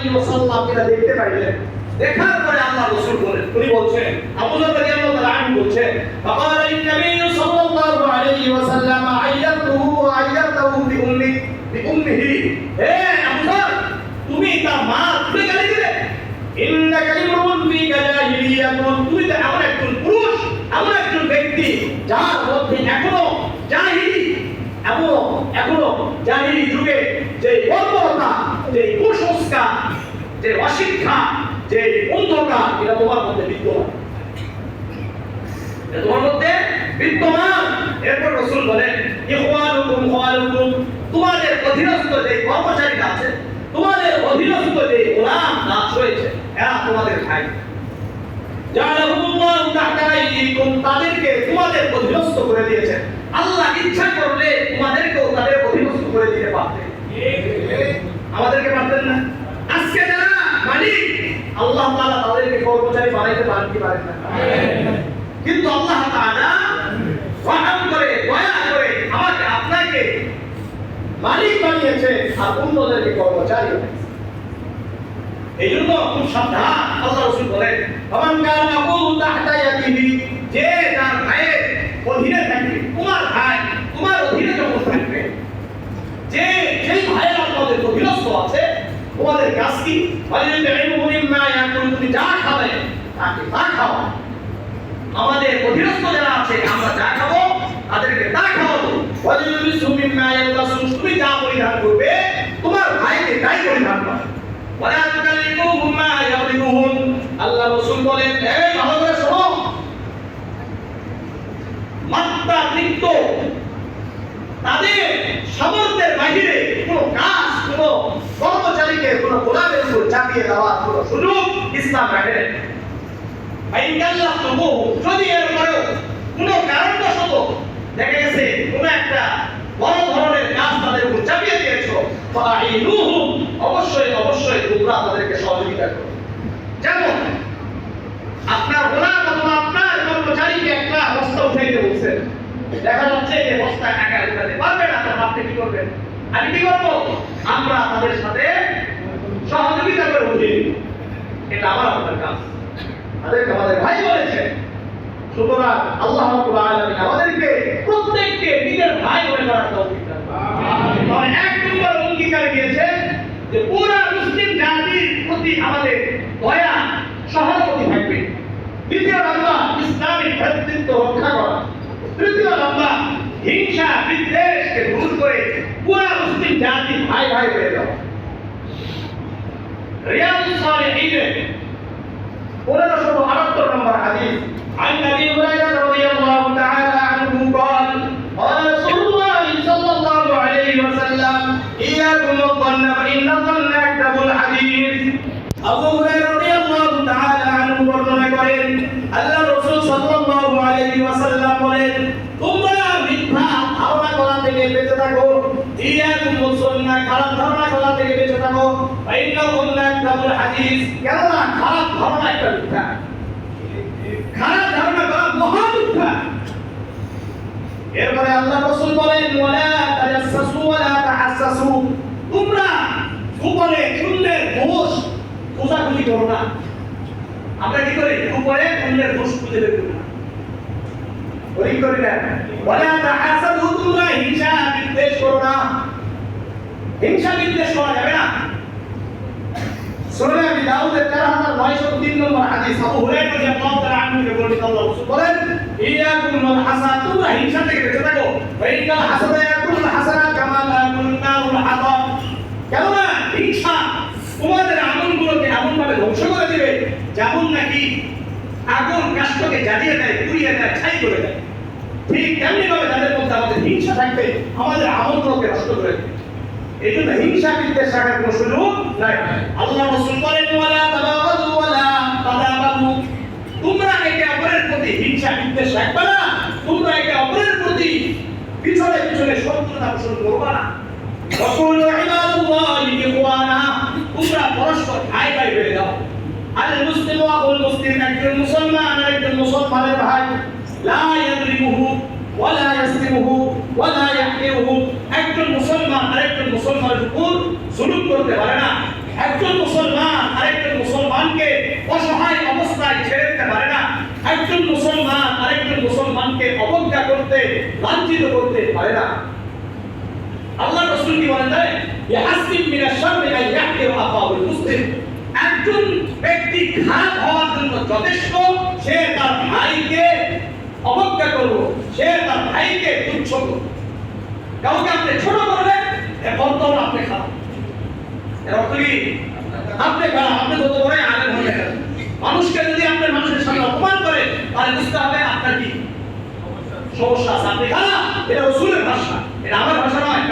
আলাইহি ওয়াসাল্লাম এরা দেখতে পাইলেন। দেখার পরে আল্লাহ রাসূল বলেন, উনি বলছেন, আবু যর রাদিয়াল্লাহু তাআলা আনহু বলছেন, ফাকালা ইন-নবী সাল্লাল্লাহু আলাইহি ওয়াসাল্লাম আইয়াতুহু বিউম্মিহি। হে আবু যর, তুমি তার মা তুলে গালি দিলে। ইন্নাকা লিমরুন ফিকা জাহিলিয়াতুন, তুমি তো এমন একজন পুরুষ, এমন একজন ব্যক্তি যার মধ্যে এখনো জাহিলি যুগে যে বর্বরতা, যে কুসংস্কার, যে অশিক্ষা, যে অন্ধকার, এটা তোমার মধ্যে বিদ্যমান। এরপর রাসূল বলেন, ইখওয়ানুকুম খাওয়ালুকুম, তোমাদের অধীনস্থ যে কর্মচারীরা আছে, তোমাদের অধীনস্থ যে গোলাম দাস রয়েছে, এরা তোমাদের ভাই। জাআলাহুল্লাহু তাহতা আইদিকুম, তাদেরকে তোমাদের অধীনস্থ করে দিয়েছেন। আল্লাহ ইচ্ছা করলে তোমাদেরকেও তাদের অধীনস্থ করে দিতে পারতেন। আমাদেরকে পারতেন না? আজকে যারা মালিক, আল্লাহ তাআলা তাদেরকে কর্মচারী বানাইতে পারেন কি পারেন না? কিন্তু আল্লাহ তাআলা রহম করে, দয়া করে আমাকে আপনাকে মালিক বানিয়েছে আর অন্যদেরকে কর্মচারী বানিয়েছে। এই জন্য খুব সাবধান। আল্লাহ রাসূল বলেন, ফামান কানা ইয়াকুলু তাহতা ইয়াদিহি, যে তার ভাইয়ের অধীনে থাকবে, তোমার ভাই তোমার অধীনে যখন থাকবে, যে যেই ভাইয়ের আপনাদের অধীনস্থ আছে, তোমাদের কাজ কি? ওয়ালিল্লাহি মিম্মা ইয়াকুলু, তুমি যা খাবে তাকে তা খাও। আমাদের অধীনস্থ যারা আছে, আমরা যা খাবো তাদেরকে তা খাওয়াবো। ওয়ালিল্লাহি মিম্মা ইয়ালবাসু, তুমি যা পরিধান করবে তোমার ভাইকে তাই পরিধান করবে। ওয়ালা তুকাল্লিফুহুম মা ইয়াগলিবুহুম, আল্লাহ রাসূল বলেন, এই ভালো করে শোনো, মাত্রাতিরিক্ত তাদের সামর্থ্যের বাইরে কোনো কাজ, কোনো কর্মচারীকে, কোনো গোলামের উপর চাপিয়ে দেওয়ার কোনো সুযোগ ইসলাম রাখে না। যদি এরপরেও কোনো কারণবশত দেখা গেছে কোনো একটা বড় ধরনের কাজ তাদের উপর চাপিয়ে দিয়েছো, অবশ্যই তোমরা তাদেরকে সহযোগিতা করো। যেমন আপনার গোলাম অথবা আপনার কর্মচারীকে একটা বস্তা উঠাইতে বলছেন, দেখা যাচ্ছে যে বস্তা একা উঠাতে পারবে না, তখন আপনি কি করবেন? আমি কি করবো? আমরা তাদের সাথে সহযোগিতা করে উঠিয়ে দিব। এটা আপনার কাজ। তাদেরকে আমাদের ভাই বলেছে। সুতরাং আল্লাহ রাব্বুল আলামিন আমাদেরকে প্রত্যেককে নিজের ভাই বলে করার তৌফিক দান করুন। আর এক নম্বর অঙ্গীকার দিয়েছে যে পুরো মুসলিম জাতির প্রতি আমাদের দয়া, সহানুভূতি থাকবে। দ্বিতীয় নাম্বার, ইসলামিক ভ্রাতৃত্ব রক্ষা করা। তৃতীয় নাম্বার, হিংসা বিদ্বেষকে দূর করে পুরো মুসলিম জাতি ভাই ভাই হয়ে যাওয়া। রিয়াদুস সালিহিন 1578 নম্বর হাদিস, عن ابي هريره رضي الله تعالى عنه قال قال رسول الله صلى الله عليه وسلم اياكم الظن فان الظن اكذب الحديث। আবু হুরায়রা রাদিয়াল্লাহু তাআলা আনহু বর্ণনা করেন, আল্লাহ রাসূল সাল্লাল্লাহু আলাইহি ওয়াসাল্লাম বলেন, তোমরা মিথ্যা ধারণা করা থেকে বেঁচে থাকো। ইয়াকুম মুসন্না, খারাপ ধারণা করা থেকে বেঁচে থাকো। ফাইন্নাহুম লাকাবুল হাদিস, কেননা খারাপ ধারণা একটা মিথ্যা, খারাপ ধারণা করা মহা মিথ্যা। এরপরে আল্লাহ রাসূল বলেন, ওয়ালা তাজাসসু ওয়ালা তাহাসসু, তোমরা গোপনে অন্যের দোষ খোঁজাখুঁজি করো না। আমরা কি করি? গোপনে অন্যের দোষ খুঁজে বের করি না, ওই করি না। ওয়ালা তাহাসাদু, তোমরা হিংসা বিদ্বেষ করো না। হিংসা বিদ্বেষ করা যাবে না। সুনানে আবি দাউদের 4903 নম্বর হাদিস, আবু হুরায়রা রাদিয়াল্লাহু তাআলা আনহু বর্ণিত, আল্লাহ রাসূল বলেন, ইয়াকুম ওয়াল হাসাদ, তোমরা হিংসা থেকে বেঁচে থাকো। ফাইনাল হাসাদা ইয়াকুল হাসানা কামা ইয়াকুল নারুল হাতাব, কেননা হিংসা তোমাদের আমলগুলোকে এমন ভাবে ধ্বংস করে দিবে যেমন নাকি আগুন কাষ্ঠকে জ্বালিয়ে দেয়, পুড়িয়ে দেয়, ছাই করে দেয়। ঠিক তেমনি ভাবে যাদের মধ্যে আমাদের হিংসা থাকবে, আমাদের আমলগুলোকে নষ্ট করে দেবে। এই জন্য হিংসা বিদ্বেষ রাখার কোনো সুযোগ নাই। আল্লাহ রাসূল বলেন, ওয়ালা তাবাগাদু ওয়ালা তাদাবাগু, তোমরা একে অপরের প্রতি হিংসা বিদ্বেষ রাখবে না, তোমরা একে অপরের প্রতি পিছনে পিছনে শত্রুতা পোষণ করবে না। ওয়াকুলু ইবাদুল্লাহি ইখওয়ানা, তোমরা পরস্পর ভাই ভাই হয়ে যাও। আল মুসলিমু আকুল মুসলিম, একজন মুসলমান আর একজন মুসলমানের ভাই। লা ইয়াদরিবুহু ওয়ালা ইয়াসলিমুহু ওয়ালা ইয়াহকিরুহু, একজন মুসলমান আরেকজন মুসলমানের উপর জুলুম করতে পারে না। একজন মুসলমান লাঞ্ছিত করতে পারে না। আল্লাহ রাসূল কি বলেন জানেন? ইয়াহসিব মিনাশ শাররি আন ইয়াহকির আখাহুল মুসলিম। একজন ব্যক্তি খারাপ হওয়ার জন্য যথেষ্ট সে তার ভাইকে অবজ্ঞা করলো, সে তার ভাইকে তুচ্ছ করলো। কাউকে আপনি ছোট করবেন, এখন তো আপনি খারাপ। এর অর্থ কি? আপনি খারাপ, আপনি যত বড় আলেম হয়ে গেলেন। মানুষকে যদি আপনি মানুষের সামনে অপমান করে, তাহলে বুঝতে হবে আপনার কি সমস্যা আছে, আপনি খারাপ। এটা রাসূলের ভাষা, এটা আমার ভাষা নয়।